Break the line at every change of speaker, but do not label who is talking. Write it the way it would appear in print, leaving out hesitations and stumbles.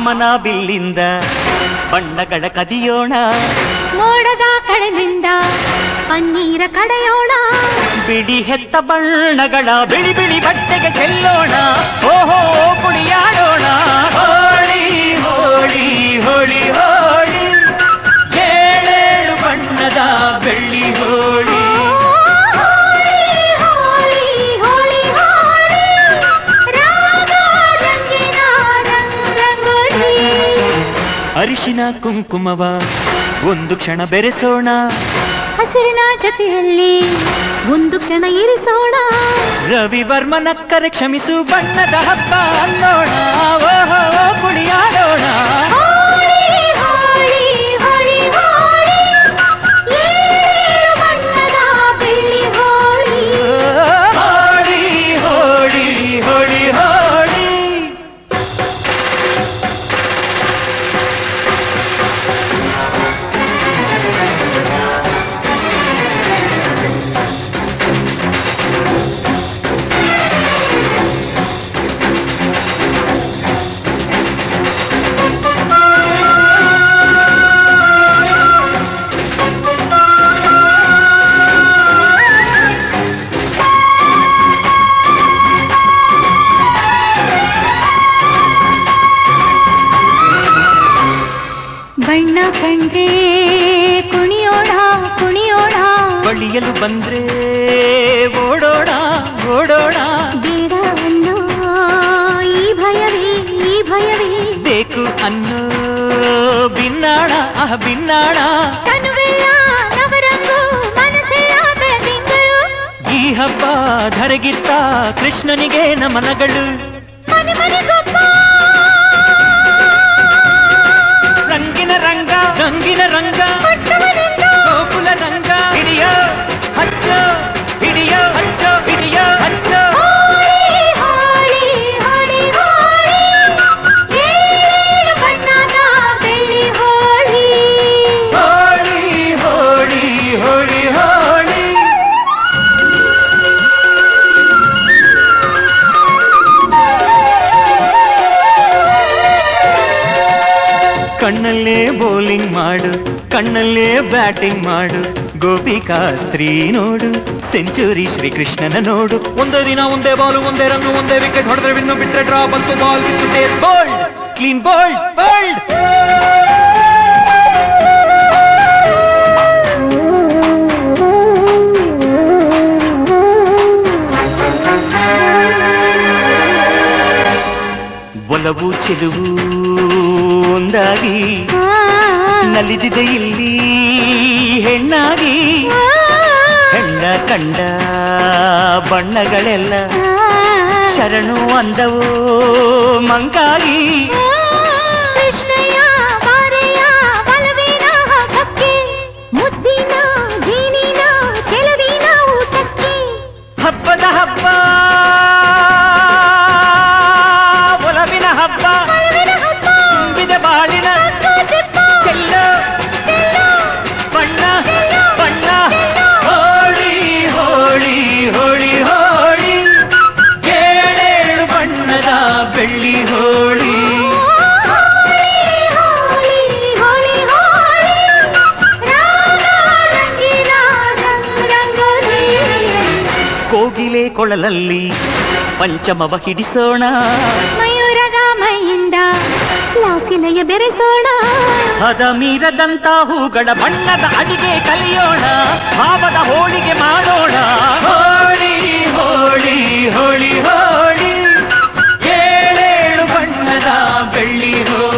ಕಾಮನ ಬಿಲ್ಲಿಂದ ಬಣ್ಣಗಳ ಕದಿಯೋಣ,
ಮೋಡದ ಕಡೆಯಿಂದ ಪನ್ನೀರ ಕಡೆಯೋಣ,
ಬಿಳಿ ಹೆತ್ತ ಬಣ್ಣಗಳ ಬಿಳಿ ಬಿಳಿ ಬಟ್ಟೆಗೆ ಚೆಲ್ಲೋಣ, ಓಹೋ ಕುಣಿಯಾಡೋಣ. ಹೋಳಿ ಹೋಳಿ ಹೋಳಿ ಹೋಳಿ, ಏಳೇಳು ಬಣ್ಣದ ಬೆಳ್ಳಿ ಹೋಳಿ. ಅರಿಶಿನ ಕುಂಕುಮವ ಒಂದು ಕ್ಷಣ ಬೆರೆಸೋಣ,
ಹಸಿರಿನ ಜೊತೆಯಲ್ಲಿ ಒಂದು ಕ್ಷಣ ಇರಿಸೋಣ,
ರವಿವರ್ಮನಕ್ಕರೆ ಕ್ಷಮಿಸು ಬಣ್ಣದ ಹಬ್ಬ ಅನ್ನೋಣ, ಓಹೋ ಕುಣಿಯಾಡೋಣ.
ಬಣ್ಣ ಕಂಡ್ರೆ ಕುಣಿಯೋಣ ಕುಣಿಯೋಣ,
ಬಳಿಯಲು ಬಂದ್ರೆ ಓಡೋಣ ಓಡೋಣ,
ಬೇಡ ಅನ್ನೋ ಈ ಭಯವೇ ಈ ಭಯವೇ,
ಬೇಕು ಅನ್ನೋ ಬಿನ್ನಾಣ ಬಿನ್ನಾಣ,
ತನುವೆಲ್ಲ ನವರಂಗು ಮನಸ್ಸೆಲ್ಲ ಬೆಳದಿಂಗಳು,
ಈ ಹಬ್ಬ ಧರೆಗಿತ್ತ ಕೃಷ್ಣನಿಗೆ ನಮನಗಳು.
ಮನೆ ಮನೆಗೊಬ್ಬ
ರಂಗಿನ ರಂಗ ರಂಗಿನ ರಂಗ,
ಪಟ್ಟಣದಿಂದ
ಗೋಕುಲ ರಂಗ, ಹಿಡಿಯ ಹಚ್ಚ ಹಿಡಿಯ ಹಚ್ಚ ಹಿಡಿಯ ಹಚ್ಚ.
ಹೋಳಿ ಹೋಳಿ ಹೋಳಿ ಹೋಳಿ, ಏಳು ಬಣ್ಣದ ಬೆಳ್ಳಿ ಹೋಳಿ.
ಹೋಳಿ ಹೋಳಿ ಹೋಳಿ ಹೋಳಿ, ಕಣ್ಣಲ್ಲೇ ಬೌಲಿಂಗ್ ಮಾಡು, ಕಣ್ಣಲ್ಲೇ ಬ್ಯಾಟಿಂಗ್ ಮಾಡು, ಗೋಪಿಕಾ ಸ್ತ್ರೀ ನೋಡು, ಸೆಂಚುರಿ ಶ್ರೀಕೃಷ್ಣನ ನೋಡು. ಒಂದೇ ದಿನ ಒಂದೇ ಬಾಲು ಒಂದೇ ರನ್ನು ಒಂದೇ ವಿಕೆಟ್ ಹೊಡೆದ್ರೆ ವಿನ್ನು, ಬಿಟ್ರೆ ಡ್ರಾ, ಬಂತು ಬಾಲ್ ಬಿತ್ತು taste bold, clean bold bold. ಒಲವು ಚೆಲುವು ಒಂದಾಗಿ ನಲಿದಿದೆ ಇಲ್ಲಿ ಹೆಣ್ಣಾಗಿ, ಹೆಣ್ಣ ಕಂಡ ಬಣ್ಣಗಳೆಲ್ಲ ಶರಣು ಅಂದವೋ ಮಂಕಾಗಿ.
ಕೃಷ್ಣಯ್ಯ ಬಾರೆಯ ಬಲವಿನ ಹಬ್ಬಕ್ಕೆ, ಮುದ್ದಿನ ಜೀನಿನ ಚೆಲುವಿನ ಊಟಕ್ಕೆ,
ಹಬ್ಬದ ಹಬ್ಬ ಒಲವಿನ ಹಬ್ಬ, ತುಂಬಿದ ಬಾಳಿನ ಚೆಲ್ಲ ಬಣ್ಣ ಬಣ್ಣ. ಹೋಳಿ ಹೋಳಿ ಹೋಳಿ ಹೋಳಿ, ಏಳೇಳು ಬಣ್ಣದ ಬೆಳ್ಳಿ ಹೋಳಿ. ಕೋಗಿಲೆ ಕೊಳಲಲ್ಲಿ ಪಂಚಮವ ಹಿಡಿಸೋಣ,
ಮಯೂರದ ಮೈಯಿಂದ ಲಾಸಿಲಯ ಬೆರೆಸೋಣ,
ಹದ ಮೀರದಂತ ಹೂಗಳ ಬಣ್ಣದ ಅಡಿಗೆ ಕಲಿಯೋಣ, ಭಾವದ ಹೋಳಿಗೆ ಮಾಡೋಣ. ಹೋಳಿ ಹೋಳಿ ಹೋಳಿ ಹೋಳಿ, ಏಳೇಳು ಬಣ್ಣದ ಬೆಳ್ಳಿ ಹೋಳಿ.